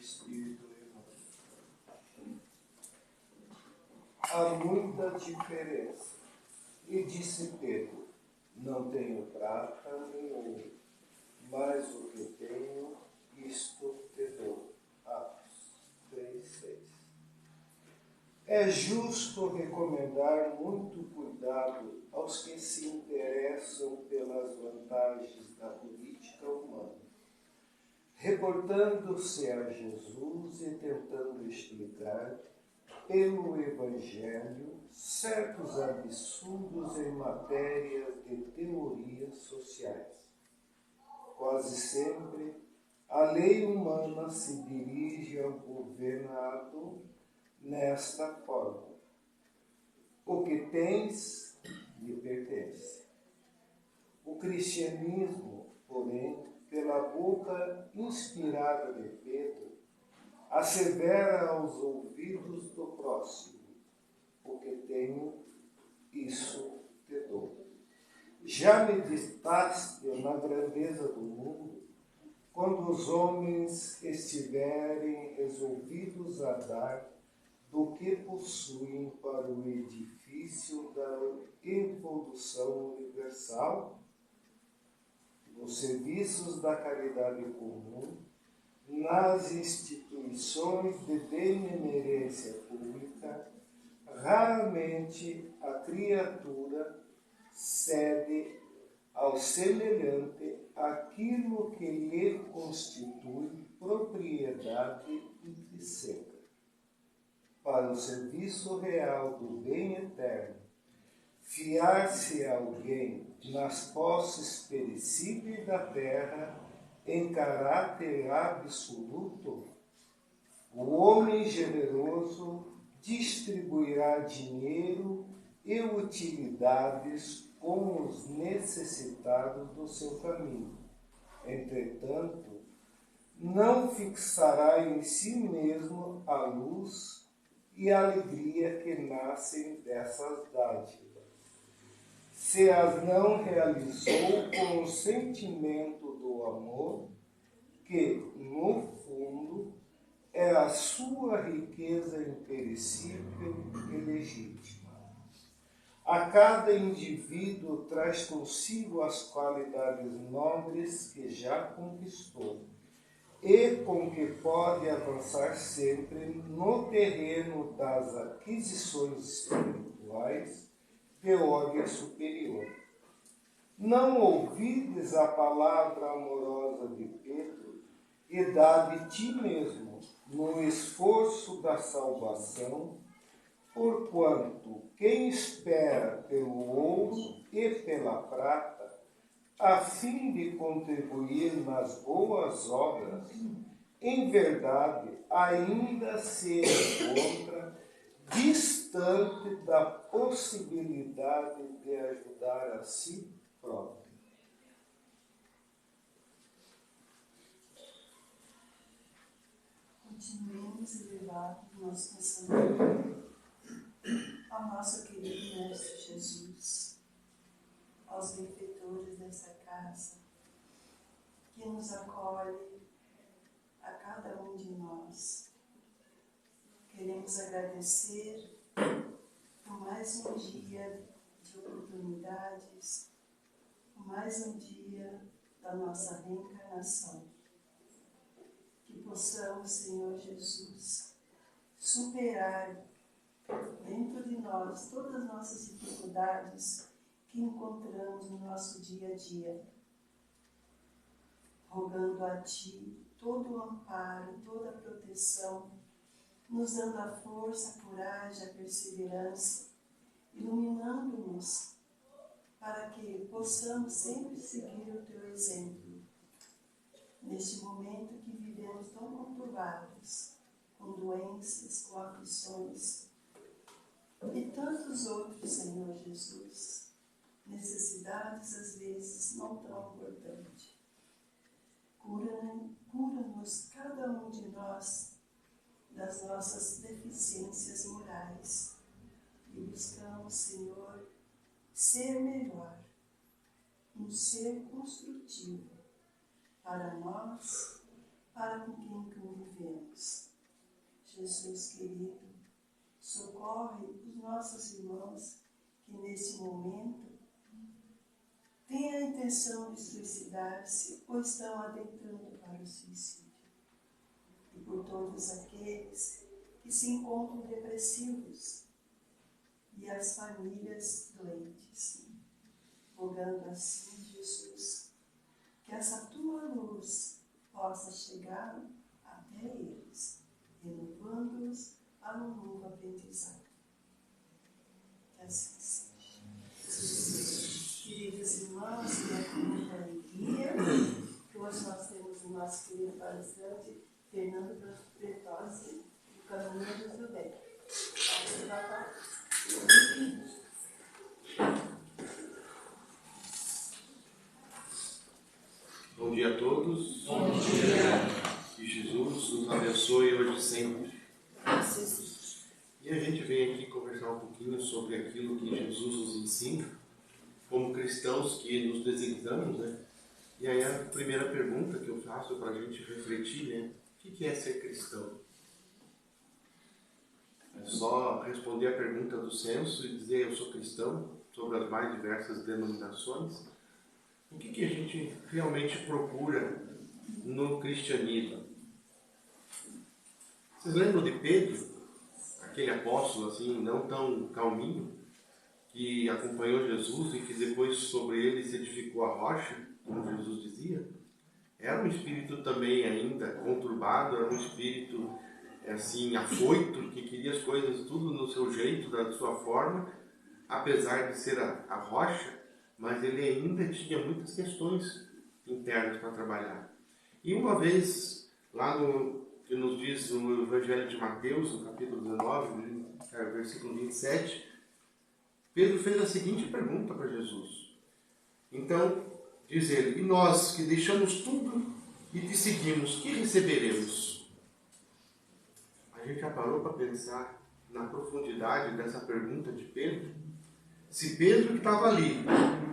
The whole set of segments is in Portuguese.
Espírito Emmanuel. Há muita diferença. E disse Pedro: não tenho prata nem ouro, mas o que tenho, isto te dou. Atos 3:6. É justo recomendar muito cuidado aos que se interessam pelas vantagens da política humana, reportando-se a Jesus e tentando explicar pelo Evangelho certos absurdos em matéria de teorias sociais. Quase sempre, a lei humana se dirige ao governado nesta forma: o que tens lhe pertence. O cristianismo, porém, pela boca inspirada de Pedro, assevera aos ouvidos do próximo: o que tenho, isso te dou. Já meditaste na grandeza do mundo, quando os homens estiverem resolvidos a dar do que possuem para o edifício da evolução universal? Nos serviços da caridade comum, nas instituições de benemerência pública, raramente a criatura cede ao semelhante aquilo que lhe constitui propriedade intrínseca. Para o serviço real do bem eterno, fiar-se alguém nas posses perecíveis da terra em caráter absoluto, o homem generoso distribuirá dinheiro e utilidades com os necessitados do seu caminho. Entretanto, não fixará em si mesmo a luz e a alegria que nascem dessas dádivas, se as não realizou com o sentimento do amor, que, no fundo, é a sua riqueza imperecível e legítima. A cada indivíduo traz consigo as qualidades nobres que já conquistou e com que pode avançar sempre no terreno das aquisições espirituais de ordem superior. Não ouvides a palavra amorosa de Pedro e dá de ti mesmo no esforço da salvação, porquanto quem espera pelo ouro e pela prata, a fim de contribuir nas boas obras, em verdade ainda se encontra distante da possibilidade de ajudar a si próprio. Continuemos elevados no nosso pensamento ao nosso querido Mestre Jesus, aos benfeitores dessa casa, que nos acolhe a cada um de nós. Queremos agradecer por mais um dia de oportunidades, por mais um dia da nossa reencarnação. Que possamos, Senhor Jesus, superar dentro de nós todas as nossas dificuldades que encontramos no nosso dia a dia, rogando a Ti todo o amparo, toda a proteção, nos dando a força, a coragem, a perseverança, iluminando-nos para que possamos sempre seguir o Teu exemplo. Neste momento que vivemos tão conturbados, com doenças, com aflições, e tantos outros, Senhor Jesus, necessidades às vezes não tão importantes. Cura-nos cada um de nós das nossas deficiências morais e buscamos, Senhor, ser melhor, um ser construtivo para nós, para com quem convivemos. Jesus querido, socorre os nossos irmãos que nesse momento têm a intenção de suicidar-se ou estão adentrando para o suicídio. E por todos aqueles que se encontram depressivos e as famílias doentes, rogando assim, Jesus, que essa tua luz possa chegar até eles, renovando-os a um novo aprendizado. Que assim seja. Queridos irmãos, com muita alegria, que hoje nós temos o nosso querido palestrante Fernando Bertozzi, do Caminheiros do Bem. Bom dia a todos. Bom dia. Que Jesus nos abençoe hoje e sempre. E a gente vem aqui conversar um pouquinho sobre aquilo que Jesus nos ensina, como cristãos que nos designamos, né? E aí a primeira pergunta que eu faço para a gente refletir, né? O que é ser cristão? É só responder a pergunta do censo e dizer eu sou cristão, sobre as mais diversas denominações? O que a gente realmente procura no cristianismo? Vocês lembram de Pedro, aquele apóstolo assim, não tão calminho, que acompanhou Jesus e que depois sobre ele se edificou a rocha, como Jesus dizia? Era um espírito também ainda conturbado, era um espírito assim, afoito, que queria as coisas tudo no seu jeito, da sua forma, apesar de ser a rocha, mas ele ainda tinha muitas questões internas para trabalhar. E uma vez, lá no que nos diz no Evangelho de Mateus, no capítulo 19, versículo 27, Pedro fez a seguinte pergunta para Jesus. Então, diz ele, e nós que deixamos tudo e te seguimos, que receberemos? A gente já parou para pensar na profundidade dessa pergunta de Pedro? Se Pedro que estava ali,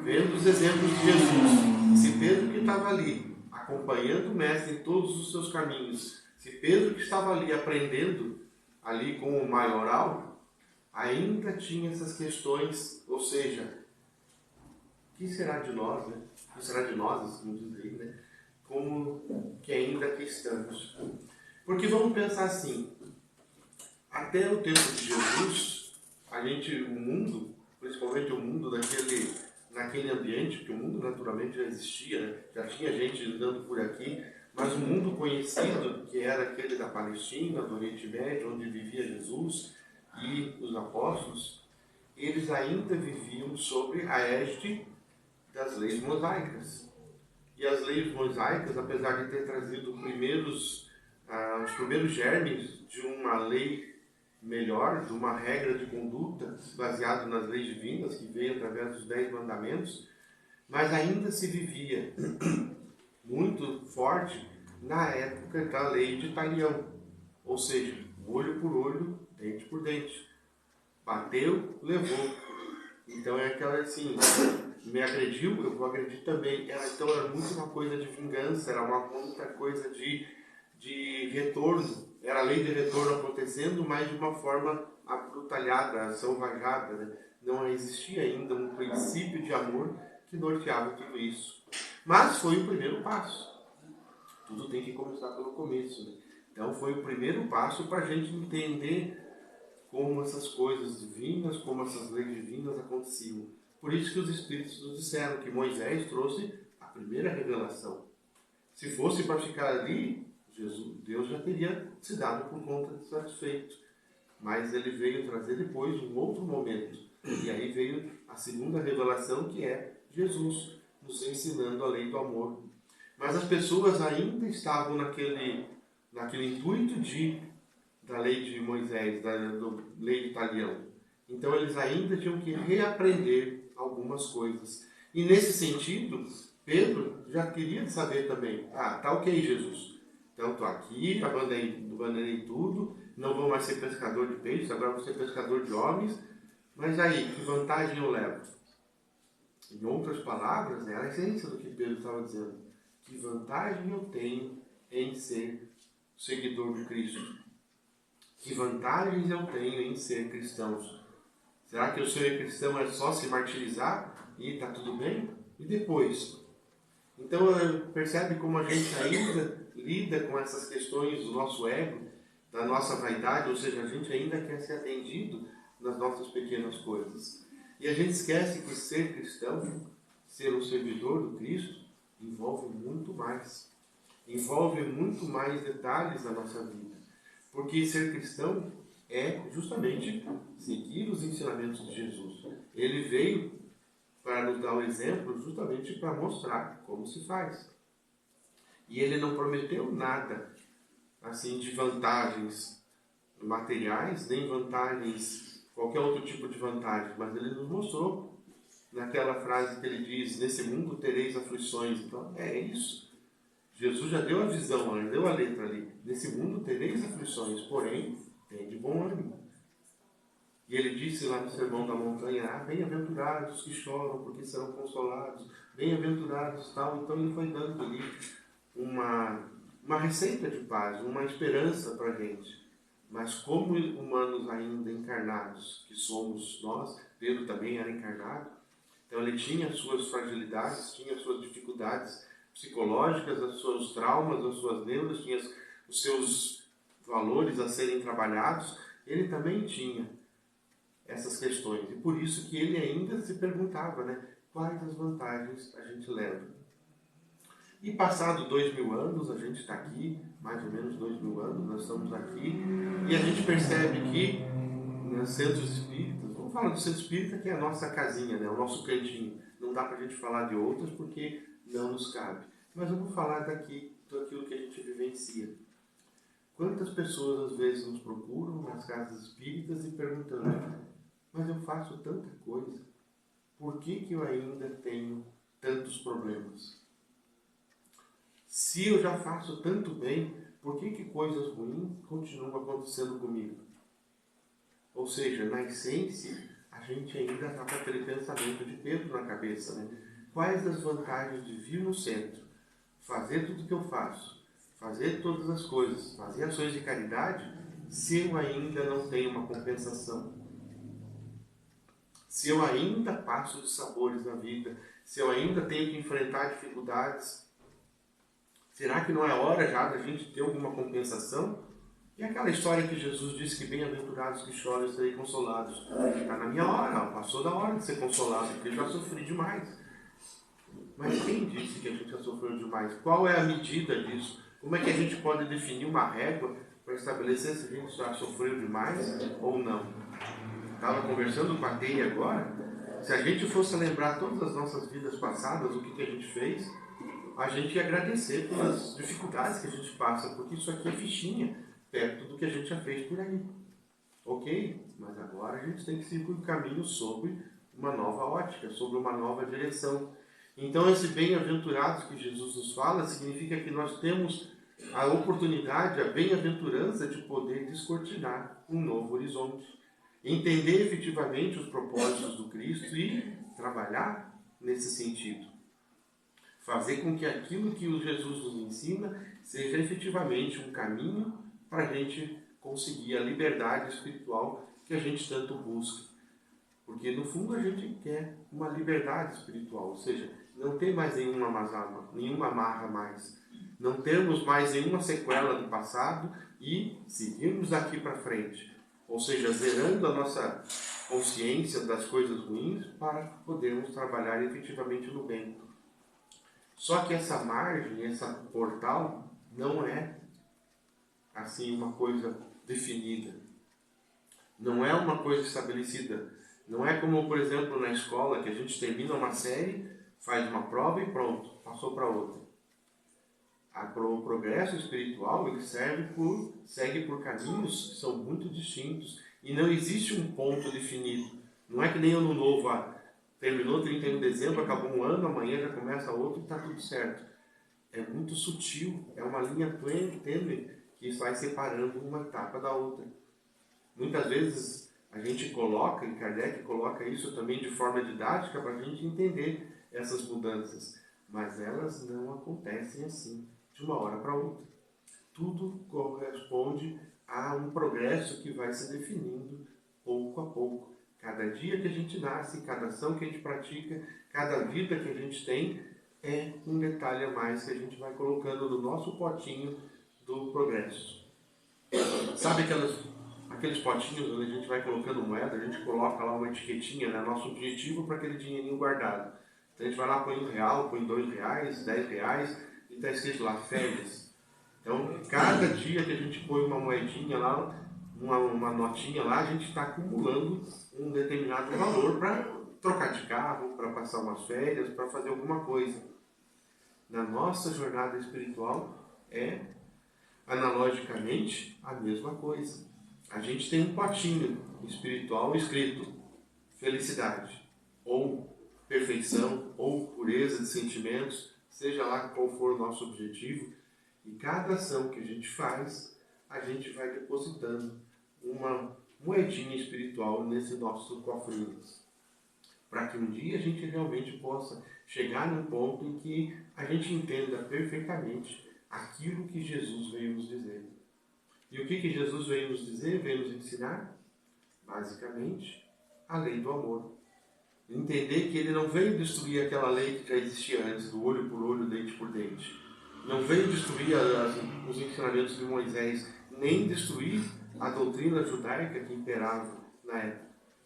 vendo os exemplos de Jesus, se Pedro que estava ali, acompanhando o Mestre em todos os seus caminhos, se Pedro que estava ali aprendendo, ali com o maioral, ainda tinha essas questões, ou seja, o que será de nós, né? O que será de nós, como diz aí, né? Como que ainda aqui estamos. Porque vamos pensar assim, até o tempo de Jesus, o mundo, principalmente o mundo naquele ambiente, porque o mundo naturalmente já existia, né? Já tinha gente andando por aqui, mas o mundo conhecido, que era aquele da Palestina, do Oriente Médio, onde vivia Jesus e os apóstolos, eles ainda viviam sob a égide das leis mosaicas. E as leis mosaicas, apesar de ter trazido os primeiros germes de uma lei melhor, de uma regra de conduta baseada nas leis divinas, que veio através dos 10 mandamentos, mas ainda se vivia muito forte na época da lei de Talião, ou seja, olho por olho, dente por dente. Bateu, levou. Então é aquela assim, me agrediu, eu vou agredir também. Então era muito uma coisa de vingança, era muita coisa de retorno. Era a lei de retorno acontecendo, mas de uma forma abrutalhada, selvagada, né? Não existia ainda um princípio de amor que norteava tudo isso. Mas foi o primeiro passo. Tudo tem que começar pelo começo, né? Então foi o primeiro passo para a gente entender como essas coisas divinas, como essas leis divinas aconteciam. Por isso que os Espíritos nos disseram que Moisés trouxe a primeira revelação. Se fosse para ficar ali, Deus já teria se dado por conta de satisfeito. Mas ele veio trazer depois um outro momento. E aí veio a segunda revelação, que é Jesus nos ensinando a lei do amor. Mas as pessoas ainda estavam naquele intuito da lei de Moisés, da lei de Talião. Então eles ainda tinham que reaprender algumas coisas. E nesse sentido, Pedro já queria saber também, tá ok, Jesus, então estou aqui, abandonei tudo, não vou mais ser pescador de peixes, agora vou ser pescador de homens, mas aí, que vantagem eu levo? Em outras palavras, era a essência do que Pedro estava dizendo. Que vantagem eu tenho em ser seguidor de Cristo? Que vantagens eu tenho em ser cristão? Será que o ser cristão é só se martirizar e está tudo bem? E depois? Então, percebe como a gente ainda lida com essas questões do nosso ego, da nossa vaidade, ou seja, a gente ainda quer ser atendido nas nossas pequenas coisas. E a gente esquece que ser cristão, ser um servidor do Cristo, envolve muito mais. Envolve muito mais detalhes na nossa vida. Porque ser cristão é justamente seguir os ensinamentos de Jesus. Ele veio para nos dar o exemplo justamente para mostrar como se faz. E ele não prometeu nada assim de vantagens materiais, nem vantagens, qualquer outro tipo de vantagem, mas ele nos mostrou naquela frase que ele diz: nesse mundo tereis aflições. Então é isso. Jesus já deu a visão, já deu a letra ali. Nesse mundo tereis aflições, porém tem de bom ânimo. E ele disse lá no Sermão da Montanha: bem-aventurados que choram, porque serão consolados. Bem-aventurados tal. Então ele foi dando ali uma receita de paz, uma esperança para a gente. Mas como humanos ainda encarnados, que somos nós, Pedro também era encarnado, então ele tinha as suas fragilidades, tinha as suas dificuldades psicológicas, os seus traumas, as suas neuras, tinha os seus valores a serem trabalhados. Ele também tinha essas questões. E por isso que ele ainda se perguntava, né? Quais as vantagens a gente leva? E passado 2000 anos, a gente está aqui, mais ou menos 2000 anos, nós estamos aqui, e a gente percebe que nos centros espíritas, vamos falar do centro espírita, que é a nossa casinha, né? O nosso cantinho. Não dá para a gente falar de outras porque não nos cabe. Mas eu vou falar daqui, daquilo que a gente vivencia. Quantas pessoas às vezes nos procuram nas casas espíritas e perguntando: mas eu faço tanta coisa, por que eu ainda tenho tantos problemas? Se eu já faço tanto bem, por que coisas ruins continuam acontecendo comigo? Ou seja, na essência, a gente ainda está com aquele pensamento de Pedro na cabeça, né? Quais as vantagens de vir no centro, fazer tudo o que eu faço, fazer todas as coisas, fazer ações de caridade, se eu ainda não tenho uma compensação? Se eu ainda passo de sabores na vida, se eu ainda tenho que enfrentar dificuldades, será que não é hora já da gente ter alguma compensação? E aquela história que Jesus disse que bem-aventurados que choram, serei consolados. Está na minha hora, passou da hora de ser consolado, porque eu já sofri demais. Mas quem disse que a gente já sofreu demais? Qual é a medida disso? Como é que a gente pode definir uma régua para estabelecer se a gente já sofreu demais ou não? Estava conversando com a Teia agora. Se a gente fosse lembrar todas as nossas vidas passadas, o que a gente fez, a gente ia agradecer pelas dificuldades que a gente passa, porque isso aqui é fichinha perto do que a gente já fez por aí. Ok? Mas agora a gente tem que seguir o caminho sobre uma nova ótica, sobre uma nova direção. Então, esse bem-aventurados que Jesus nos fala significa que nós temos a oportunidade, a bem-aventurança de poder descortinar um novo horizonte. Entender efetivamente os propósitos do Cristo e trabalhar nesse sentido. Fazer com que aquilo que o Jesus nos ensina seja efetivamente um caminho para a gente conseguir a liberdade espiritual que a gente tanto busca. Porque no fundo a gente quer uma liberdade espiritual, ou seja, não ter mais nenhuma amarra mais. Não termos mais nenhuma sequela do passado e seguirmos daqui para frente. Ou seja, zerando a nossa consciência das coisas ruins para podermos trabalhar efetivamente no bem. Só que essa margem, esse portal, não é assim uma coisa definida. Não é uma coisa estabelecida. Não é como, por exemplo, na escola, que a gente termina uma série, faz uma prova e pronto, passou para outra. O progresso espiritual ele segue por caminhos que são muito distintos e não existe um ponto definido. Não é que nem ano novo, terminou 31 de dezembro, acabou um ano, amanhã já começa outro e está tudo certo. É muito sutil, é uma linha tênue que vai separando uma etapa da outra. Muitas vezes a gente coloca, e Kardec coloca isso também de forma didática para a gente entender essas mudanças, mas elas não acontecem assim, de uma hora para outra. corresponde a um progresso que vai se definindo pouco a pouco. Cada dia que a gente nasce, cada ação que a gente pratica, cada vida que a gente tem, é um detalhe a mais que a gente vai colocando no nosso potinho do progresso. Sabe aqueles potinhos onde a gente vai colocando moeda, a gente coloca lá uma etiquetinha, né, nosso objetivo para aquele dinheirinho guardado. Então a gente vai lá, põe R$1, põe R$2, R$10 e está escrito lá, férias. Então, cada dia que a gente põe uma moedinha lá, uma notinha lá, a gente está acumulando um determinado valor para trocar de carro, para passar umas férias, para fazer alguma coisa. Na nossa jornada espiritual é, analogicamente, a mesma coisa. A gente tem um potinho espiritual escrito felicidade, ou perfeição, ou pureza de sentimentos, seja lá qual for o nosso objetivo. E cada ação que a gente faz, a gente vai depositando uma moedinha espiritual nesse nosso cofrinho. Para que um dia a gente realmente possa chegar num ponto em que a gente entenda perfeitamente aquilo que Jesus veio nos dizer. E o que Jesus veio nos dizer, veio nos ensinar? Basicamente, a lei do amor. Entender que ele não veio destruir aquela lei que já existia antes, do olho por olho, dente por dente. Não veio destruir os ensinamentos de Moisés, nem destruir a doutrina judaica que imperava na época.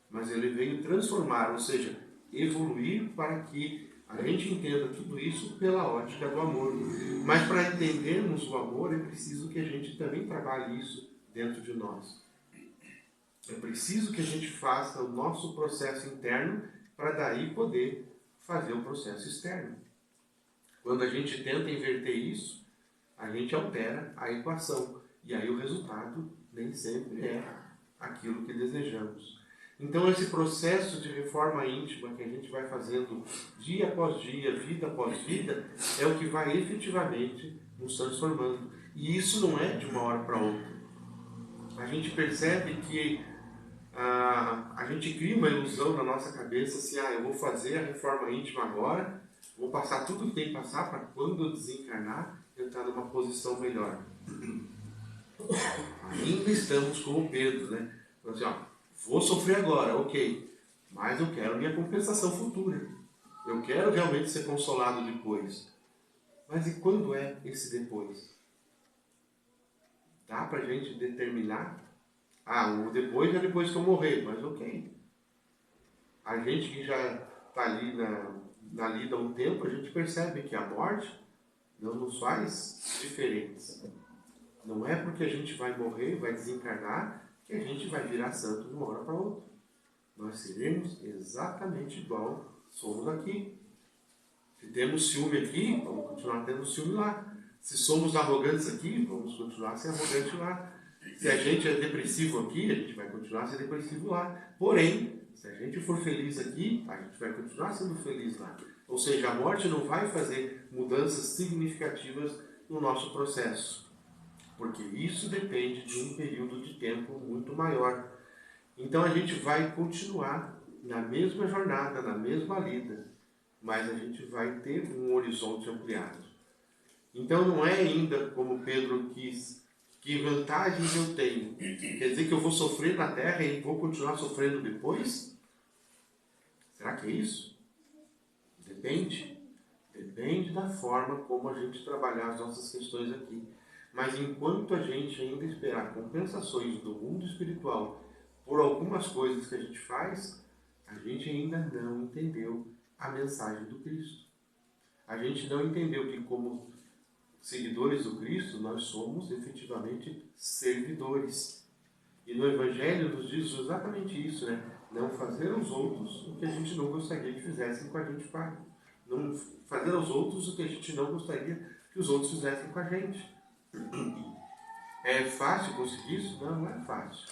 Mas ele veio transformar, ou seja, evoluir para que a gente entenda tudo isso pela ótica do amor. Mas para entendermos o amor, é preciso que a gente também trabalhe isso dentro de nós. É preciso que a gente faça o nosso processo interno para daí poder fazer o processo externo. Quando a gente tenta inverter isso, a gente altera a equação. E aí o resultado nem sempre é aquilo que desejamos. Então esse processo de reforma íntima que a gente vai fazendo dia após dia, vida após vida, é o que vai efetivamente nos transformando. E isso não é de uma hora para outra. A gente percebe que a gente cria uma ilusão na nossa cabeça assim, eu vou fazer a reforma íntima agora, vou passar tudo o que tem que passar para quando eu desencarnar, eu estar numa posição melhor. Ainda estamos como Pedro, né? Assim, vou sofrer agora, ok, mas eu quero minha compensação futura. Eu quero realmente ser consolado depois. Mas e quando é esse depois? Dá para a gente determinar? O depois é depois que eu morrer, mas ok. A gente que já está ali na lida há um tempo, a gente percebe que a morte não nos faz diferentes. Não é porque a gente vai morrer, vai desencarnar, que a gente vai virar santo de uma hora para outra. Nós seremos exatamente igual somos aqui. Se temos ciúme aqui, vamos continuar tendo ciúme lá. Se somos arrogantes aqui, vamos continuar sendo arrogantes lá. Se a gente é depressivo aqui, a gente vai continuar sendo depressivo lá. Porém, se a gente for feliz aqui, a gente vai continuar sendo feliz lá. Ou seja, a morte não vai fazer mudanças significativas no nosso processo. Porque isso depende de um período de tempo muito maior. Então a gente vai continuar na mesma jornada, na mesma lida, mas a gente vai ter um horizonte ampliado. Então não é ainda como Pedro quis, que vantagens eu tenho? Quer dizer que eu vou sofrer na Terra e vou continuar sofrendo depois? Será que é isso? Depende. Depende da forma como a gente trabalhar as nossas questões aqui. Mas enquanto a gente ainda esperar compensações do mundo espiritual por algumas coisas que a gente faz, a gente ainda não entendeu a mensagem do Cristo. A gente não entendeu que como seguidores do Cristo, nós somos efetivamente servidores. E no Evangelho nos diz exatamente isso, né? Não fazer aos outros o que a gente não gostaria que fizessem com a gente, Pai. Não fazer aos outros o que a gente não gostaria que os outros fizessem com a gente. É fácil conseguir isso? Não, não é fácil.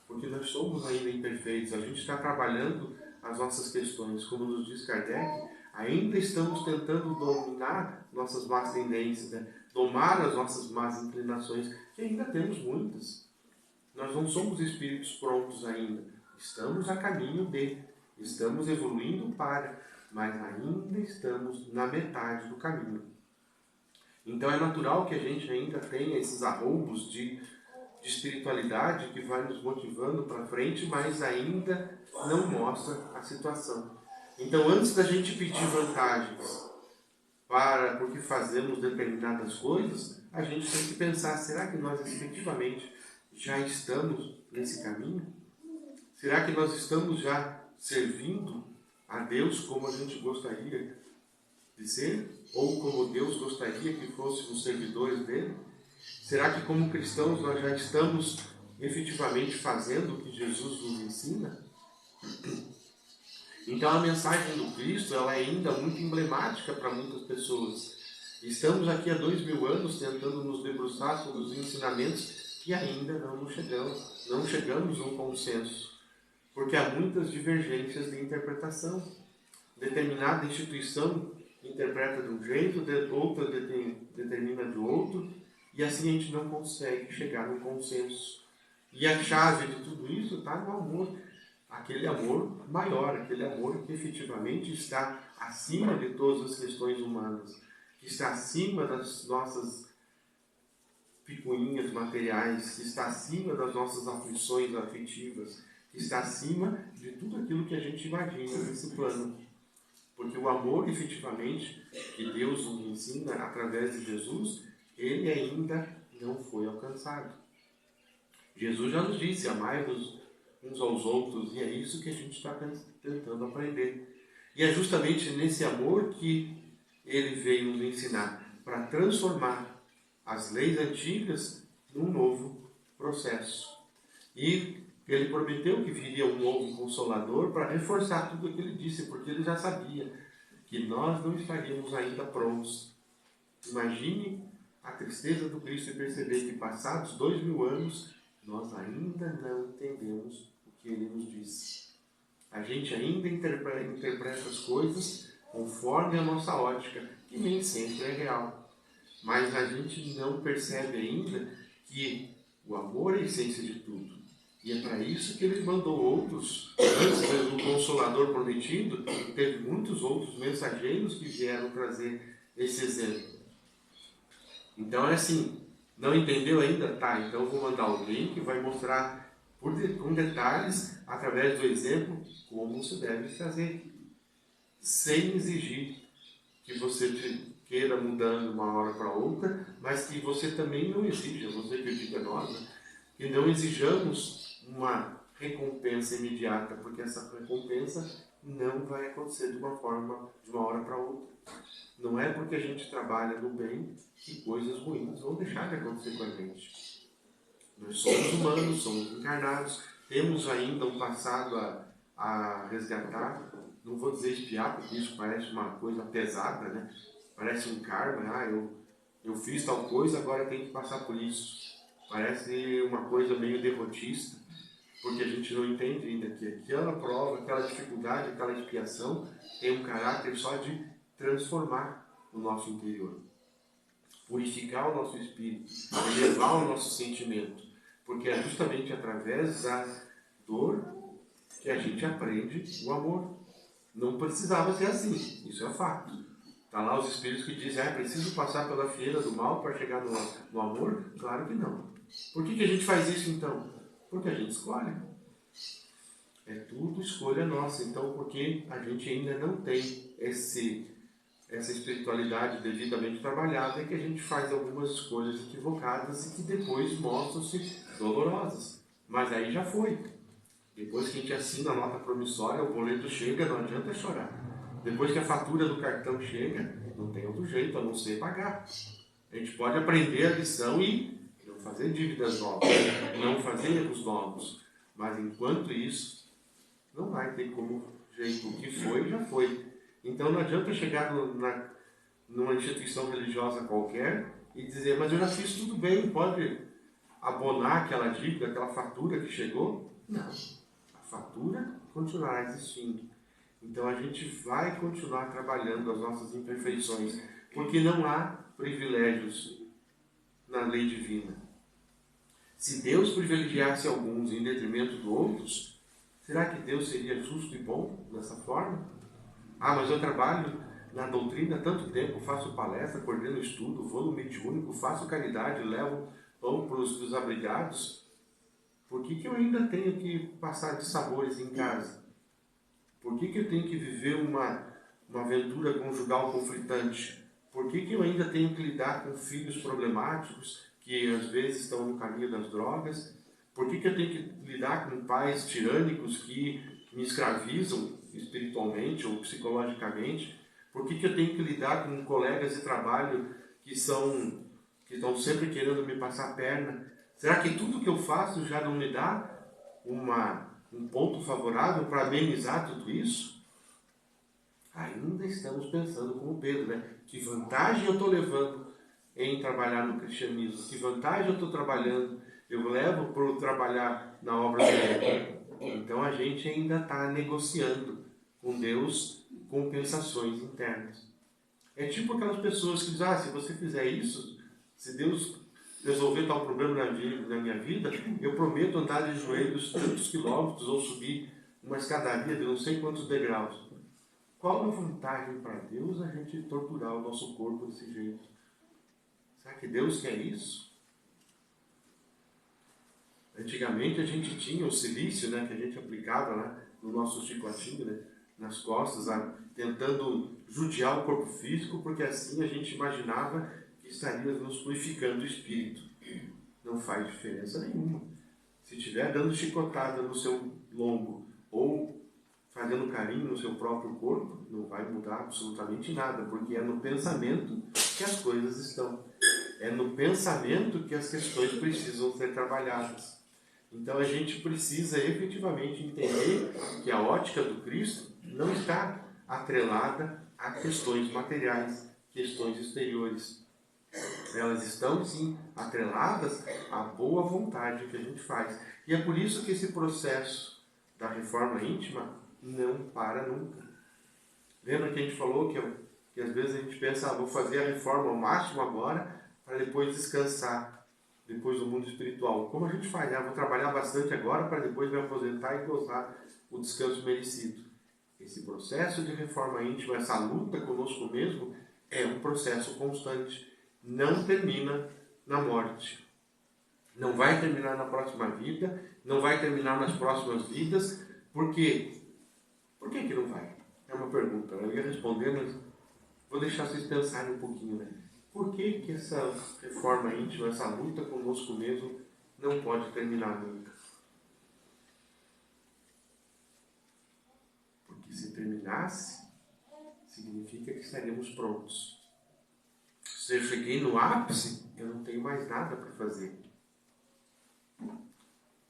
Porque nós somos ainda imperfeitos. A gente está trabalhando as nossas questões. Como nos diz Kardec, ainda estamos tentando dominar nossas más tendências, né? Domar as nossas más inclinações, que ainda temos muitas. Nós não somos espíritos prontos ainda. Estamos a caminho de, estamos evoluindo para, mas ainda estamos na metade do caminho. Então é natural que a gente ainda tenha esses arroubos de espiritualidade que vai nos motivando para frente, mas ainda não mostra a situação. Então, antes da gente pedir vantagens porque fazemos determinadas coisas, a gente tem que pensar, será que nós efetivamente já estamos nesse caminho? Será que nós estamos já servindo a Deus como a gente gostaria de ser? Ou como Deus gostaria que fôssemos servidores dele? Será que como cristãos nós já estamos efetivamente fazendo o que Jesus nos ensina? Então a mensagem do Cristo ela é ainda muito emblemática para muitas pessoas. Estamos aqui há 2000 anos tentando nos debruçar sobre os ensinamentos que ainda não chegamos a um consenso, porque há muitas divergências de interpretação. Determinada instituição interpreta de um jeito, outra determina de outro, e assim a gente não consegue chegar no consenso. E a chave de tudo isso está no amor. Aquele amor maior, aquele amor que efetivamente está acima de todas as questões humanas, que está acima das nossas picuinhas materiais, que está acima das nossas aflições afetivas, que está acima de tudo aquilo que a gente imagina nesse plano. Porque o amor, efetivamente, que Deus nos ensina através de Jesus, ele ainda não foi alcançado. Jesus já nos disse, amai-vos uns aos outros, e é isso que a gente está tentando aprender. E é justamente nesse amor que ele veio nos ensinar, para transformar as leis antigas num novo processo. E ele prometeu que viria um novo Consolador para reforçar tudo o que ele disse, porque ele já sabia que nós não estaríamos ainda prontos. Imagine a tristeza do Cristo e perceber que passados 2000 anos, nós ainda não entendemos o que ele nos disse. A gente ainda interpreta as coisas conforme a nossa ótica, que nem sempre é real. Mas a gente não percebe ainda que o amor é a essência de tudo. E é para isso que ele mandou outros, antes do Consolador prometido, teve muitos outros mensageiros que vieram trazer esse exemplo. Então é assim, não entendeu ainda? Tá, então eu vou mandar alguém que vai mostrar com detalhes, através do exemplo, como se deve fazer, sem exigir que você queira mudando de uma hora para outra, mas que você também não exija, você que eu diga nós, né? Que não exijamos uma recompensa imediata, porque essa recompensa não vai acontecer de uma hora para outra. Não é porque a gente trabalha no bem que coisas ruins vão deixar de acontecer com a gente. Nós somos humanos, somos encarnados, temos ainda um passado a resgatar. Não vou dizer expiar, porque isso parece uma coisa pesada, né? Parece um karma, eu fiz tal coisa, agora eu tenho que passar por isso. Parece uma coisa meio derrotista, porque a gente não entende ainda que aquela prova, aquela dificuldade, aquela expiação tem um caráter só de transformar o nosso interior, purificar o nosso espírito, elevar o nosso sentimento, porque é justamente através da dor que a gente aprende o amor. Não precisava ser assim, isso é fato. Está lá os espíritos que dizem, é preciso passar pela fieira do mal para chegar no amor? Claro que não. Por que a gente faz isso então? Porque a gente escolhe. É tudo escolha nossa. Então, porque a gente ainda não tem essa espiritualidade devidamente trabalhada, é que a gente faz algumas escolhas equivocadas e que depois mostram-se dolorosas. Mas aí já foi. Depois que a gente assina a nota promissória, o boleto chega, não adianta chorar. Depois que a fatura do cartão chega, não tem outro jeito a não ser pagar. A gente pode aprender a lição e não fazer dívidas novas, não fazer erros novos. Mas enquanto isso, não vai ter como jeito. O que foi, já foi. Então não adianta chegar numa instituição religiosa qualquer e dizer, mas eu já fiz tudo bem, pode abonar aquela dívida, aquela fatura que chegou? Não. A fatura continuará existindo. Então a gente vai continuar trabalhando as nossas imperfeições, porque não há privilégios na lei divina. Se Deus privilegiasse alguns em detrimento de outros, será que Deus seria justo e bom dessa forma? Ah, mas eu trabalho na doutrina há tanto tempo, faço palestra, coordeno estudo, vou no mediúnico, faço caridade, levo pão para os desabrigados. Por que eu ainda tenho que passar de sabores em casa? Por que eu tenho que viver uma aventura conjugal conflitante? Por que eu ainda tenho que lidar com filhos problemáticos que às vezes estão no caminho das drogas? Por que eu tenho que lidar com pais tirânicos que me escravizam espiritualmente ou psicologicamente? Por que eu tenho que lidar com colegas de trabalho que estão sempre querendo me passar a perna? Será que tudo que eu faço já não me dá um ponto favorável para amenizar tudo isso? Ainda estamos pensando como Pedro, né? Que vantagem eu estou levando em trabalhar no cristianismo? Que vantagem eu estou trabalhando? Eu levo para trabalhar na obra do Senhor. Então a gente ainda está negociando com Deus compensações internas. É tipo aquelas pessoas que dizem, se você fizer isso, se Deus resolver tal problema na minha vida, eu prometo andar de joelhos tantos quilômetros ou subir uma escadaria de não sei quantos degraus. Qual a vantagem para Deus a gente torturar o nosso corpo desse jeito? Será que Deus quer isso? Antigamente a gente tinha o silício, né, que a gente aplicava lá no nosso chicotinho, né, nas costas, tentando judiar o corpo físico, porque assim a gente imaginava que estaria nos purificando o espírito. Não faz diferença nenhuma. Se estiver dando chicotada no seu lombo ou fazendo carinho no seu próprio corpo, não vai mudar absolutamente nada, porque é no pensamento que as coisas estão. É no pensamento que as questões precisam ser trabalhadas. Então a gente precisa efetivamente entender que a ótica do Cristo não está atrelada a questões materiais, questões exteriores. Elas estão sim atreladas à boa vontade que a gente faz. E é por isso que esse processo da reforma íntima não para nunca. Lembra que a gente falou que às vezes a gente pensa, vou fazer a reforma ao máximo agora para depois descansar, depois do mundo espiritual. Como a gente faz? Vou trabalhar bastante agora para depois me aposentar e gozar o descanso merecido. Esse processo de reforma íntima, essa luta conosco mesmo, é um processo constante. Não termina na morte. Não vai terminar na próxima vida, não vai terminar nas próximas vidas. Por quê? Por que não vai? É uma pergunta. Eu ia responder, mas vou deixar vocês pensarem um pouquinho, né? Por que essa reforma íntima, essa luta conosco mesmo, não pode terminar nunca? Porque se terminasse, significa que estaríamos prontos. Se eu cheguei no ápice, eu não tenho mais nada para fazer.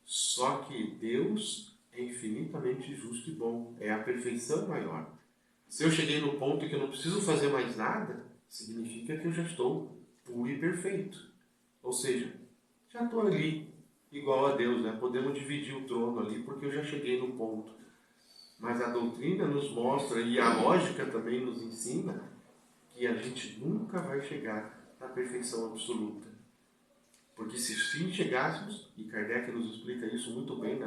Só que Deus é infinitamente justo e bom. É a perfeição maior. Se eu cheguei no ponto que eu não preciso fazer mais nada, significa que eu já estou puro e perfeito. Ou seja, já estou ali, igual a Deus, né? Podemos dividir o trono ali, porque eu já cheguei no ponto. Mas a doutrina nos mostra, e a lógica também nos ensina, que a gente nunca vai chegar na perfeição absoluta. Porque se sim chegássemos, e Kardec nos explica isso muito bem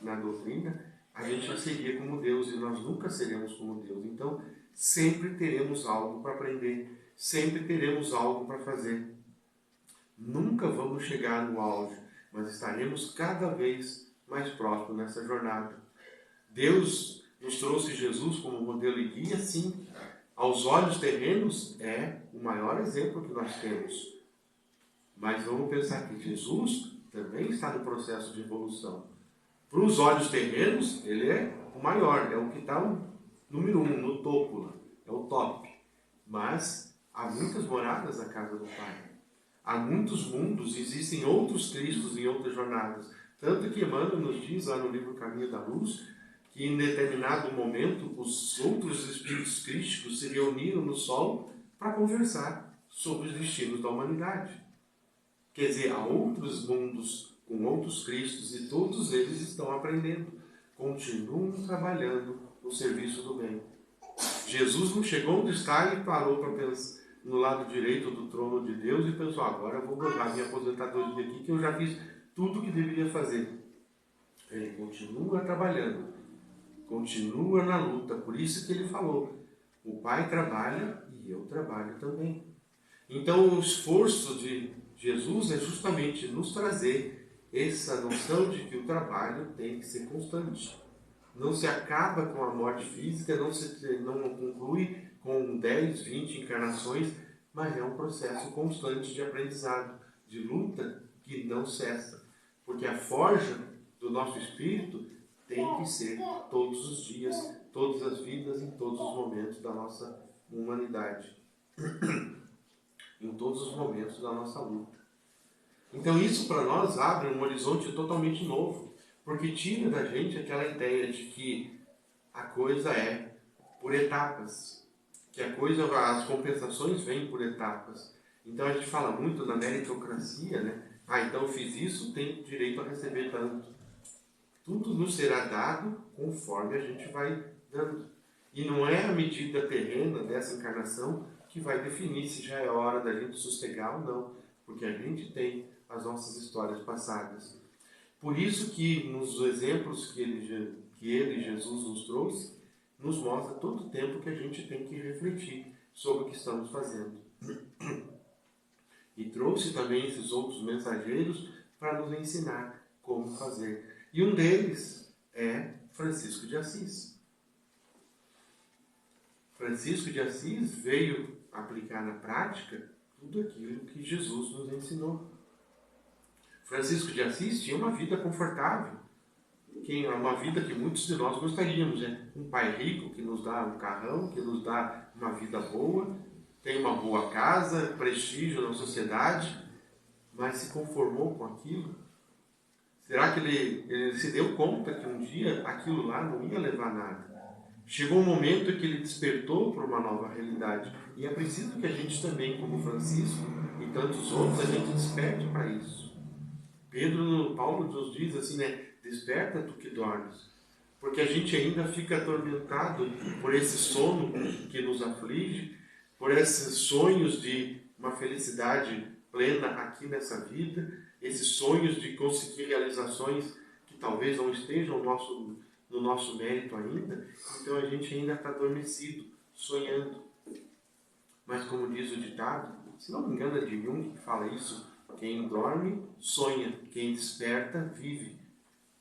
na doutrina, a gente já seria como Deus, e nós nunca seremos como Deus. Então, sempre teremos algo para aprender, sempre teremos algo para fazer. Nunca vamos chegar no auge, mas estaremos cada vez mais próximos nessa jornada. Deus nos trouxe Jesus como modelo e guia, sim. Aos olhos terrenos, é o maior exemplo que nós temos. Mas vamos pensar que Jesus também está no processo de evolução. Para os olhos terrenos, ele é o maior, é o que está no número 1, no topo, é o top. Mas há muitas moradas na casa do Pai. Há muitos mundos, existem outros Cristos em outras jornadas. Tanto que Emmanuel nos diz lá no livro Caminho da Luz, que em determinado momento os outros espíritos crísticos se reuniram no sol para conversar sobre os destinos da humanidade. Quer dizer, há outros mundos com outros Cristos e todos eles estão aprendendo, continuam trabalhando no serviço do bem. Jesus não chegou onde está e parou para pensar no lado direito do trono de Deus e pensou, agora eu vou botar minha aposentadoria aqui que eu já fiz tudo o que deveria fazer. Ele continua trabalhando, continua na luta, por isso que ele falou, O Pai trabalha e eu trabalho também. Então o esforço de Jesus é justamente nos trazer essa noção de que o trabalho tem que ser constante. Não se acaba com a morte física, não conclui com 10, 20 encarnações, mas é um processo constante de aprendizado, de luta que não cessa. Porque a forja do nosso espírito tem que ser todos os dias, todas as vidas, em todos os momentos da nossa humanidade. Em todos os momentos da nossa luta. Então isso para nós abre um horizonte totalmente novo, porque tira da gente aquela ideia de que a coisa é por etapas, que as compensações vêm por etapas. Então a gente fala muito na meritocracia, né? Então eu fiz isso, tenho direito a receber tanto. Tudo nos será dado conforme a gente vai dando. E não é a medida terrena dessa encarnação que vai definir se já é hora da gente sossegar ou não, porque a gente tem as nossas histórias passadas. Por isso que nos exemplos que ele, Jesus, nos trouxe, nos mostra todo o tempo que a gente tem que refletir sobre o que estamos fazendo. E trouxe também esses outros mensageiros para nos ensinar como fazer. E um deles é Francisco de Assis. Francisco de Assis veio aplicar na prática tudo aquilo que Jesus nos ensinou. Francisco de Assis tinha uma vida confortável, uma vida que muitos de nós gostaríamos, né? Um pai rico que nos dá um carrão, que nos dá uma vida boa, tem uma boa casa, prestígio na sociedade, mas se conformou com aquilo? Será que ele se deu conta que um dia aquilo lá não ia levar a nada? Chegou um momento em que ele despertou para uma nova realidade. E é preciso que a gente também, como Francisco e tantos outros, a gente desperte para isso. Paulo nos diz assim, né? Desperta tu que dormes. Porque a gente ainda fica atormentado por esse sono que nos aflige, por esses sonhos de uma felicidade plena aqui nessa vida, esses sonhos de conseguir realizações que talvez não estejam no nosso mérito ainda. Então a gente ainda está adormecido, sonhando. Mas como diz o ditado, se não me engano é de Jung que fala isso, quem dorme, sonha, quem desperta, vive.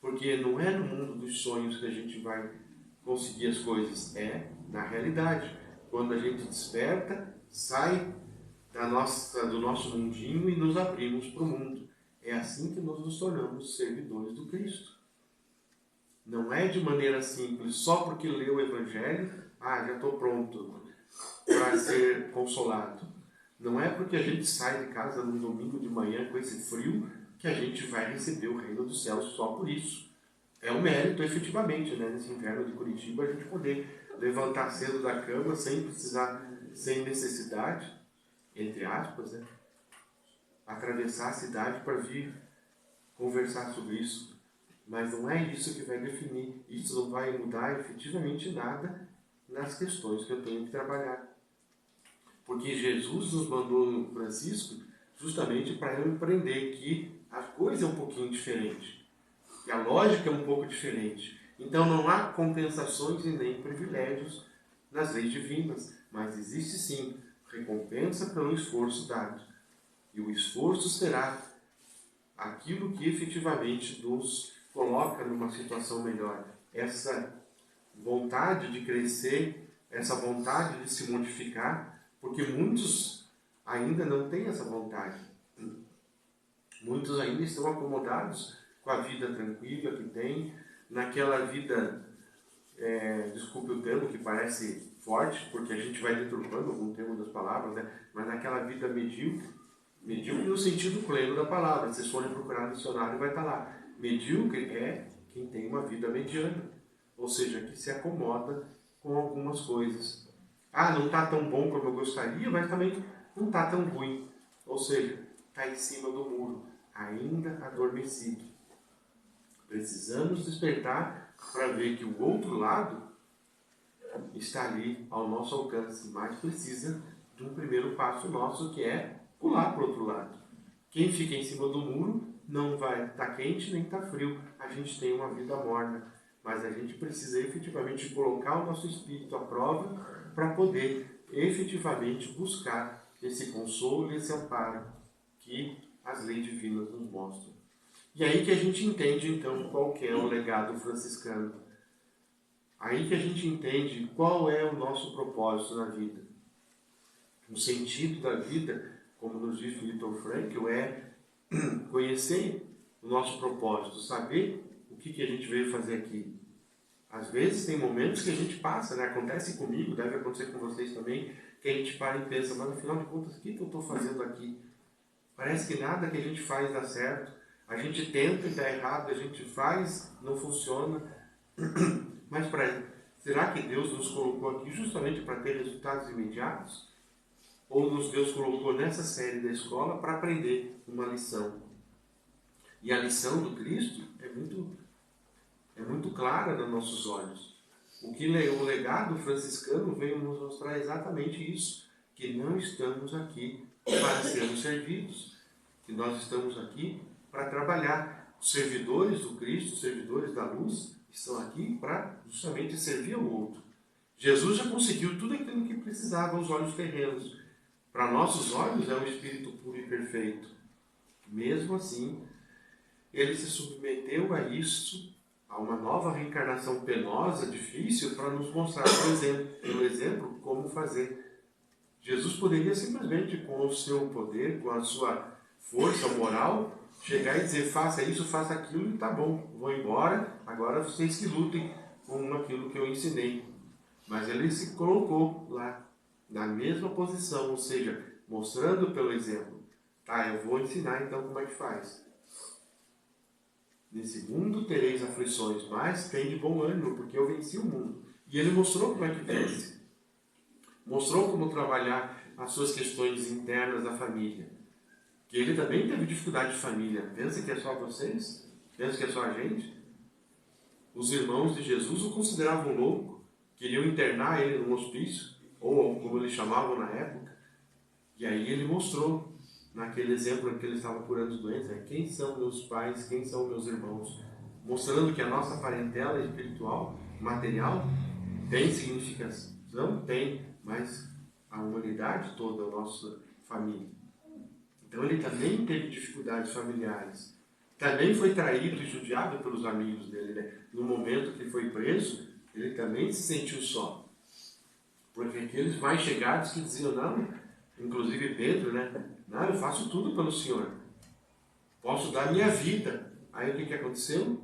Porque não é no mundo dos sonhos que a gente vai conseguir as coisas, é na realidade. Quando a gente desperta, sai do nosso mundinho e nos abrimos para o mundo. É assim que nós nos tornamos servidores do Cristo. Não é de maneira simples, só porque leu o Evangelho, já estou pronto para ser consolado. Não é porque a gente sai de casa num domingo de manhã com esse frio que a gente vai receber o reino dos céus só por isso. É um mérito, efetivamente, né? Nesse inverno de Curitiba, a gente poder levantar cedo da cama sem necessidade, entre aspas, né? Atravessar a cidade para vir conversar sobre isso. Mas não é isso que vai definir, isso não vai mudar efetivamente nada nas questões que eu tenho que trabalhar. Porque Jesus nos mandou Francisco justamente para eu aprender que a coisa é um pouquinho diferente. E a lógica é um pouco diferente. Então não há compensações e nem privilégios nas leis divinas, mas existe sim recompensa pelo esforço dado. E o esforço será aquilo que efetivamente nos coloca numa situação melhor. Essa vontade de crescer, essa vontade de se modificar, porque muitos ainda não têm essa vontade. Muitos ainda estão acomodados com a vida tranquila que tem, naquela vida, desculpe o termo que parece forte, porque a gente vai deturpando algum termo das palavras, né? Mas naquela vida medíocre no sentido pleno da palavra. Se vocês forem procurar no dicionário, vai estar lá. Medíocre é quem tem uma vida mediana, ou seja, que se acomoda com algumas coisas. Não está tão bom como eu gostaria, mas também não está tão ruim. Ou seja, está em cima do muro, ainda adormecido. Precisamos despertar para ver que o outro lado está ali ao nosso alcance, mas precisa de um primeiro passo nosso, que é pular para o outro lado. Quem fica em cima do muro não vai estar quente nem estar frio. A gente tem uma vida morna, mas a gente precisa efetivamente colocar o nosso espírito à prova para poder efetivamente buscar esse consolo e esse amparo que as leis divinas nos mostram. E aí que a gente entende, então, qual que é o legado franciscano. Aí que a gente entende qual é o nosso propósito na vida. O sentido da vida, como nos diz Viktor Frankl, é conhecer o nosso propósito, saber o que a gente veio fazer aqui. Às vezes tem momentos que a gente passa, né? Acontece comigo, deve acontecer com vocês também, que a gente para e pensa, mas afinal de contas, o que eu estou fazendo aqui? Parece que nada que a gente faz dá certo. A gente tenta e dá errado, a gente faz, não funciona. Mas será que Deus nos colocou aqui justamente para ter resultados imediatos? Ou Deus colocou nessa série da escola para aprender uma lição? E a lição do Cristo é muito clara nos nossos olhos. O legado franciscano veio nos mostrar exatamente isso, que não estamos aqui para sermos servidos, que nós estamos aqui para trabalhar. Os servidores do Cristo, os servidores da luz, estão aqui para justamente servir ao outro. Jesus já conseguiu tudo aquilo que precisava aos olhos terrenos. Para nossos olhos é um espírito puro e perfeito. Mesmo assim, ele se submeteu a isso, a uma nova reencarnação penosa, difícil, para nos mostrar, pelo exemplo, como fazer. Jesus poderia simplesmente, com o seu poder, com a sua força moral, chegar e dizer, faça isso, faça aquilo e tá bom, vou embora, agora vocês que lutem com aquilo que eu ensinei. Mas ele se colocou lá, na mesma posição, ou seja, mostrando pelo exemplo. Tá, eu vou ensinar então como é que faz. Nesse mundo tereis aflições, mas tem de bom ânimo, porque eu venci o mundo. E ele mostrou como é que vence. Mostrou como trabalhar as suas questões internas da família. Que ele também teve dificuldade de família. Pensa que é só vocês? Pensa que é só a gente? Os irmãos de Jesus o consideravam louco, queriam internar ele num hospício, ou como eles chamavam na época. E aí ele mostrou, naquele exemplo em que ele estava curando os doentes, quem são meus pais, quem são meus irmãos, mostrando que a nossa parentela espiritual, material, tem significação, tem, mas a humanidade toda, a nossa família. Então ele também teve dificuldades familiares, também foi traído e judiado pelos amigos dele, né? No momento que foi preso, ele também se sentiu só, porque aqueles mais chegados que diziam, não, inclusive Pedro, né? Não, eu faço tudo pelo Senhor. Posso dar minha vida. Aí o que aconteceu?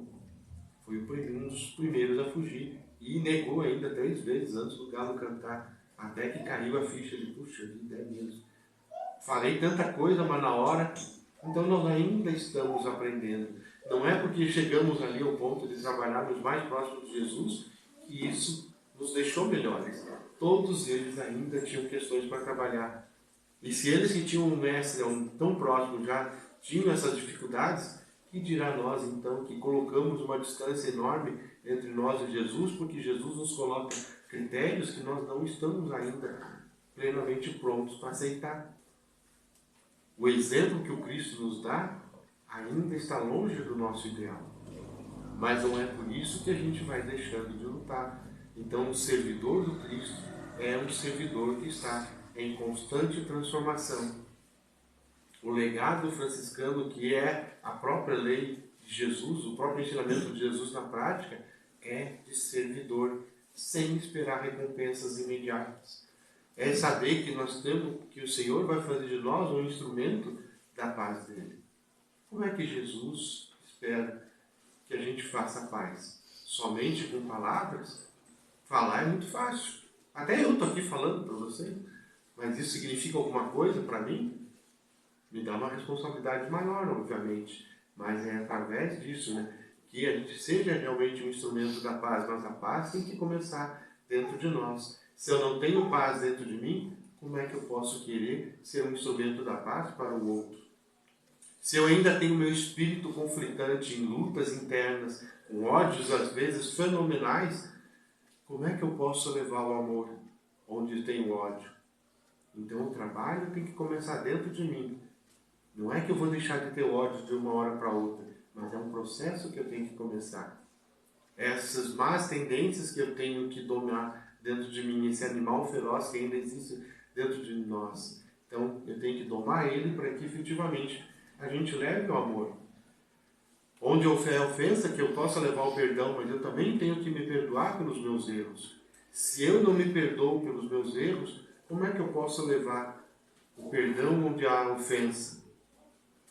Foi um dos primeiros a fugir. E negou ainda 3 vezes antes do galo cantar. Até que caiu a ficha de, puxa vida, é mesmo. Falei tanta coisa, mas na hora... Então nós ainda estamos aprendendo. Não é porque chegamos ali ao ponto de trabalharmos mais próximos de Jesus que isso nos deixou melhores. Todos eles ainda tinham questões para trabalhar. E se eles que tinham um mestre tão próximo já tinham essas dificuldades, que dirá nós então que colocamos uma distância enorme entre nós e Jesus, porque Jesus nos coloca critérios que nós não estamos ainda plenamente prontos para aceitar. O exemplo que o Cristo nos dá ainda está longe do nosso ideal. Mas não é por isso que a gente vai deixando de lutar. Então o servidor do Cristo é um servidor que está em constante transformação. O legado franciscano, que é a própria lei de Jesus, o próprio ensinamento de Jesus na prática, é de servidor, sem esperar recompensas imediatas. É saber que nós temos, que o Senhor vai fazer de nós um instrumento da paz dele. Como é que Jesus espera que a gente faça paz? Somente com palavras? Falar é muito fácil. Até eu estou aqui falando para você. Mas isso significa alguma coisa para mim? Me dá uma responsabilidade maior, obviamente. Mas é através disso, né, que a gente seja realmente um instrumento da paz. Mas a paz tem que começar dentro de nós. Se eu não tenho paz dentro de mim, como é que eu posso querer ser um instrumento da paz para o outro? Se eu ainda tenho meu espírito conflitante em lutas internas, com ódios às vezes fenomenais, como é que eu posso levar o amor onde tem ódio? Então o trabalho tem que começar dentro de mim. Não é que eu vou deixar de ter ódio de uma hora para outra, mas é um processo que eu tenho que começar. Essas más tendências que eu tenho que dentro de mim, esse animal feroz que ainda existe dentro de nós. Então, eu tenho que domar ele para que efetivamente a gente leve o amor. Onde houver ofensa, que eu possa levar o perdão, mas eu também tenho que me perdoar pelos meus erros. Se eu não me perdoo pelos meus erros, como é que eu posso levar o perdão onde há ofensa?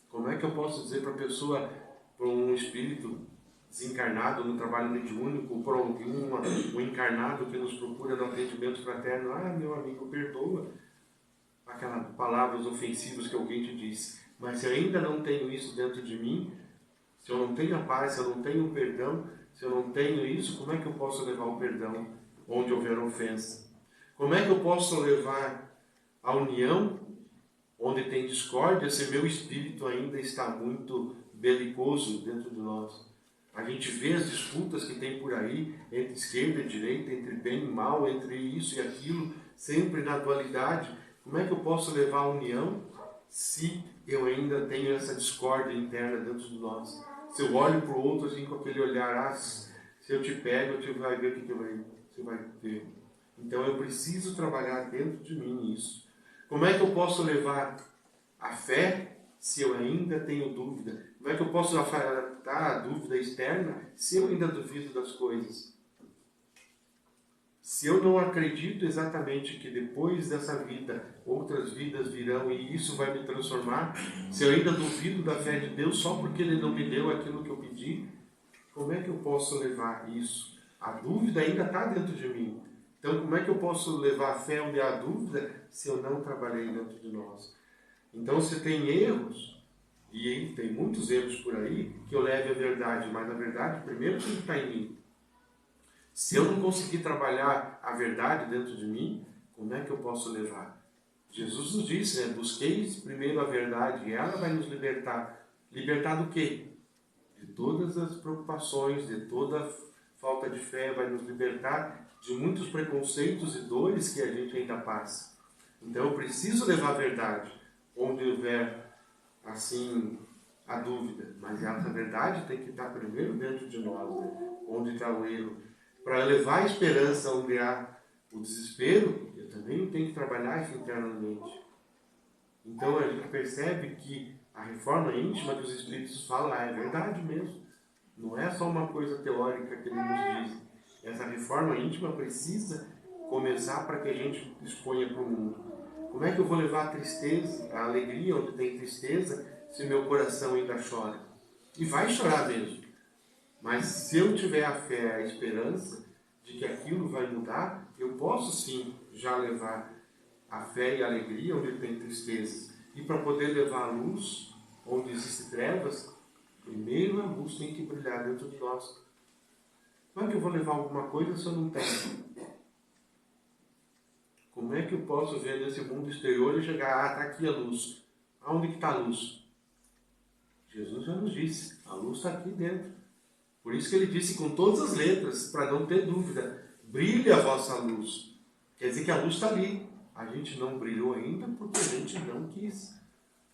Como é que eu posso dizer para a pessoa, para um espírito desencarnado no trabalho mediúnico, para um encarnado que nos procura no atendimento fraterno, meu amigo, perdoa aquelas palavras ofensivas que alguém te disse. Mas se eu ainda não tenho isso dentro de mim, se eu não tenho a paz, se eu não tenho o perdão, se eu não tenho isso, como é que eu posso levar o perdão onde houver ofensa? Como é que eu posso levar a união onde tem discórdia, se meu espírito ainda está muito belicoso dentro de nós? A gente vê as disputas que tem por aí, entre esquerda e direita, entre bem e mal, entre isso e aquilo, sempre na dualidade. Como é que eu posso levar a união se eu ainda tenho essa discórdia interna dentro de nós? Se eu olho para o outro assim com aquele olhar, se eu te pego, você vai ver o que você vai ver. Então eu preciso trabalhar dentro de mim isso. Como é que eu posso levar a fé se eu ainda tenho dúvida? Como é que eu posso afastar a dúvida externa se eu ainda duvido das coisas? Se eu não acredito exatamente que depois dessa vida, outras vidas virão e isso vai me transformar, se eu ainda duvido da fé de Deus só porque Ele não me deu aquilo que eu pedi, como é que eu posso levar isso? A dúvida ainda está dentro de mim. Então, como é que eu posso levar a fé onde há dúvida se eu não trabalhei dentro de nós? Então, se tem erros, e tem muitos erros por aí, que eu leve a verdade, mas a verdade primeiro tem que estar em mim. Se eu não conseguir trabalhar a verdade dentro de mim, como é que eu posso levar? Jesus nos disse, busqueis primeiro a verdade e ela vai nos libertar. Libertar do quê? De todas as preocupações, de toda falta de fé, vai nos libertar de muitos preconceitos e dores que a gente ainda passa. Então eu preciso levar a verdade onde houver, assim, a dúvida. Mas essa verdade tem que estar primeiro dentro de nós, onde está o erro. Para levar a esperança onde há o desespero, eu também tenho que trabalhar isso internamente. Então a gente percebe que a reforma íntima que os Espíritos falam é verdade mesmo. Não é só uma coisa teórica que eles nos dizem. Essa reforma íntima precisa começar para que a gente exponha para o mundo. Como é que eu vou levar a tristeza, a alegria onde tem tristeza, se meu coração ainda chora? E vai chorar mesmo. Mas se eu tiver a fé, a esperança de que aquilo vai mudar, eu posso sim já levar a fé e a alegria onde tem tristeza. E para poder levar a luz onde existem trevas, primeiro a luz tem que brilhar dentro de nós. Como é que eu vou levar alguma coisa se eu não tenho? Como é que eu posso ver nesse mundo exterior e chegar, está aqui a luz. Aonde que está a luz? Jesus já nos disse, a luz está aqui dentro. Por isso que ele disse com todas as letras, para não ter dúvida, brilhe a vossa luz. Quer dizer que a luz está ali. A gente não brilhou ainda porque a gente não quis.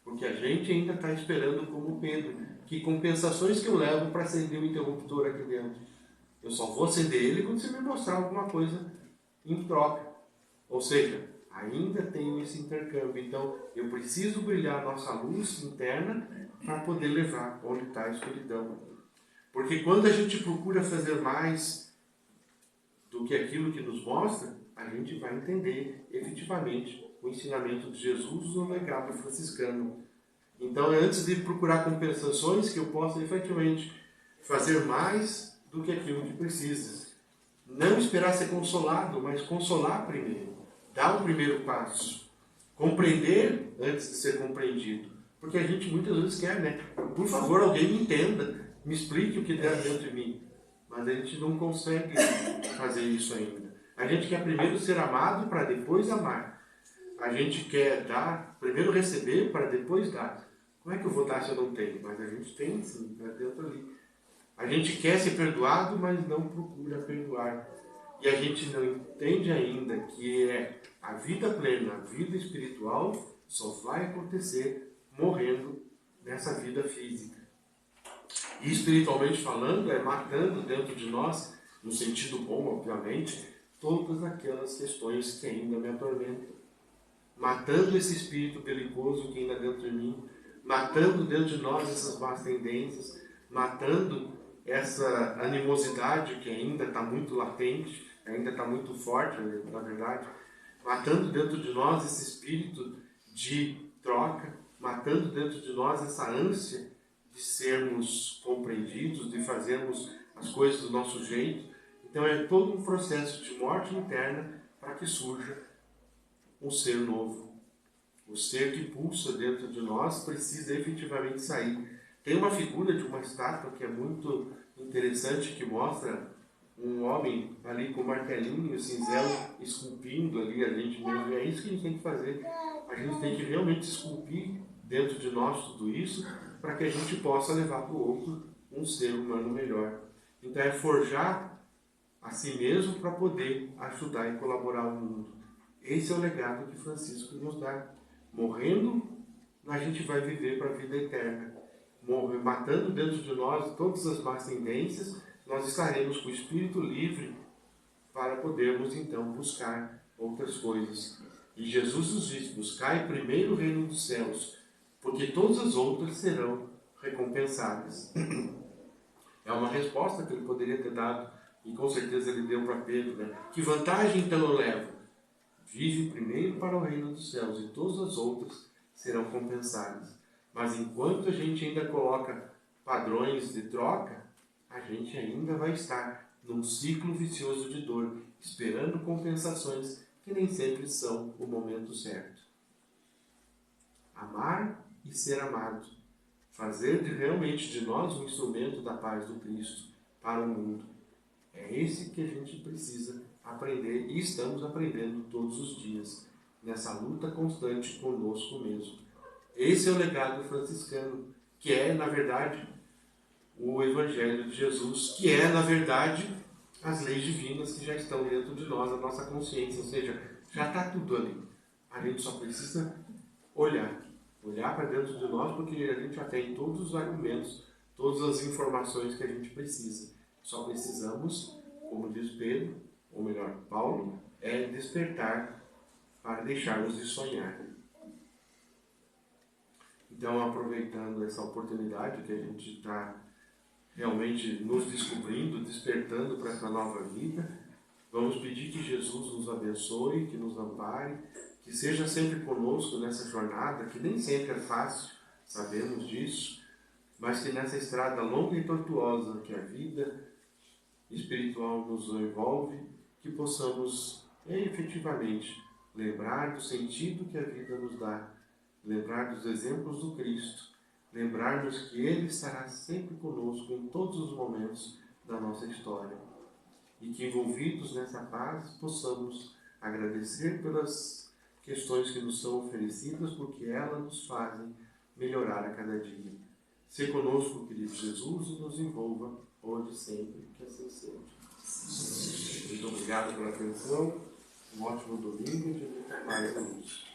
Porque a gente ainda está esperando como Pedro. Que compensações que eu levo para acender o interruptor aqui dentro? Eu só vou acender ele quando você me mostrar alguma coisa em troca. Ou seja, ainda tenho esse intercâmbio. Então, eu preciso brilhar a nossa luz interna para poder levar onde está a escuridão. Porque quando a gente procura fazer mais do que aquilo que nos mostra, a gente vai entender efetivamente o ensinamento de Jesus no legado franciscano. Então, é antes de procurar compensações que eu possa efetivamente fazer mais do que aquilo que precisa. Não esperar ser consolado, mas consolar primeiro. Dar o primeiro passo. Compreender antes de ser compreendido. Porque a gente muitas vezes quer, Por favor, alguém me entenda. Me explique o que der dentro de mim. Mas a gente não consegue fazer isso ainda. A gente quer primeiro ser amado para depois amar. A gente quer dar, primeiro receber para depois dar. Como é que eu vou dar se eu não tenho? Mas a gente tem sim, está dentro ali. A gente quer ser perdoado, mas não procura perdoar. E a gente não entende ainda que a vida plena, a vida espiritual, só vai acontecer morrendo nessa vida física. E espiritualmente falando, matando dentro de nós, no sentido bom, obviamente, todas aquelas questões que ainda me atormentam, matando esse espírito belicoso que ainda há dentro de mim, matando dentro de nós essas más tendências, matando essa animosidade que ainda está muito latente, ainda está muito forte, na verdade, matando dentro de nós esse espírito de troca, matando dentro de nós essa ânsia de sermos compreendidos, de fazermos as coisas do nosso jeito. Então é todo um processo de morte interna para que surja um ser novo. O ser que pulsa dentro de nós precisa efetivamente sair. Tem uma figura de uma estátua que é muito interessante, que mostra um homem ali com o martelinho e o cinzel esculpindo ali a gente mesmo. E é isso que a gente tem que fazer. A gente tem que realmente esculpir dentro de nós tudo isso para que a gente possa levar para o outro um ser humano melhor. Então é forjar a si mesmo para poder ajudar e colaborar ao mundo. Esse é o legado que Francisco nos dá. Morrendo, a gente vai viver para a vida eterna. Matando dentro de nós todas as más tendências, nós estaremos com o espírito livre para podermos então buscar outras coisas. E Jesus nos diz: buscai primeiro o reino dos céus, porque todas as outras serão recompensadas. É uma resposta que ele poderia ter dado, e com certeza ele deu para Pedro, né? Que vantagem então eu levo? Vive primeiro para o reino dos céus e todas as outras serão compensadas. Mas enquanto a gente ainda coloca padrões de troca, a gente ainda vai estar num ciclo vicioso de dor, esperando compensações que nem sempre são o momento certo. Amar e ser amado. Fazer realmente de nós um instrumento da paz do Cristo para o mundo. É esse que a gente precisa aprender e estamos aprendendo todos os dias, nessa luta constante conosco mesmo. Esse é o legado franciscano, que é, na verdade, o Evangelho de Jesus, que é, na verdade, as leis divinas que já estão dentro de nós, a nossa consciência, ou seja, já está tudo ali. A gente só precisa olhar para dentro de nós, porque a gente já tem todos os argumentos, todas as informações que a gente precisa. Só precisamos, como diz Pedro, ou melhor, Paulo, é despertar para deixarmos de sonhar. Então, aproveitando essa oportunidade que a gente está realmente nos descobrindo, despertando para essa nova vida, vamos pedir que Jesus nos abençoe, que nos ampare, que seja sempre conosco nessa jornada, que nem sempre é fácil, sabemos disso, mas que nessa estrada longa e tortuosa que a vida espiritual nos envolve, que possamos efetivamente lembrar do sentido que a vida nos dá, lembrar dos exemplos do Cristo, lembrarmos que Ele estará sempre conosco em todos os momentos da nossa história e que, envolvidos nessa paz, possamos agradecer pelas questões que nos são oferecidas, porque elas nos fazem melhorar a cada dia. Se conosco, querido Jesus, e nos envolva hoje e sempre, que assim seja. Muito obrigado pela atenção, um ótimo domingo e de muito mais luz.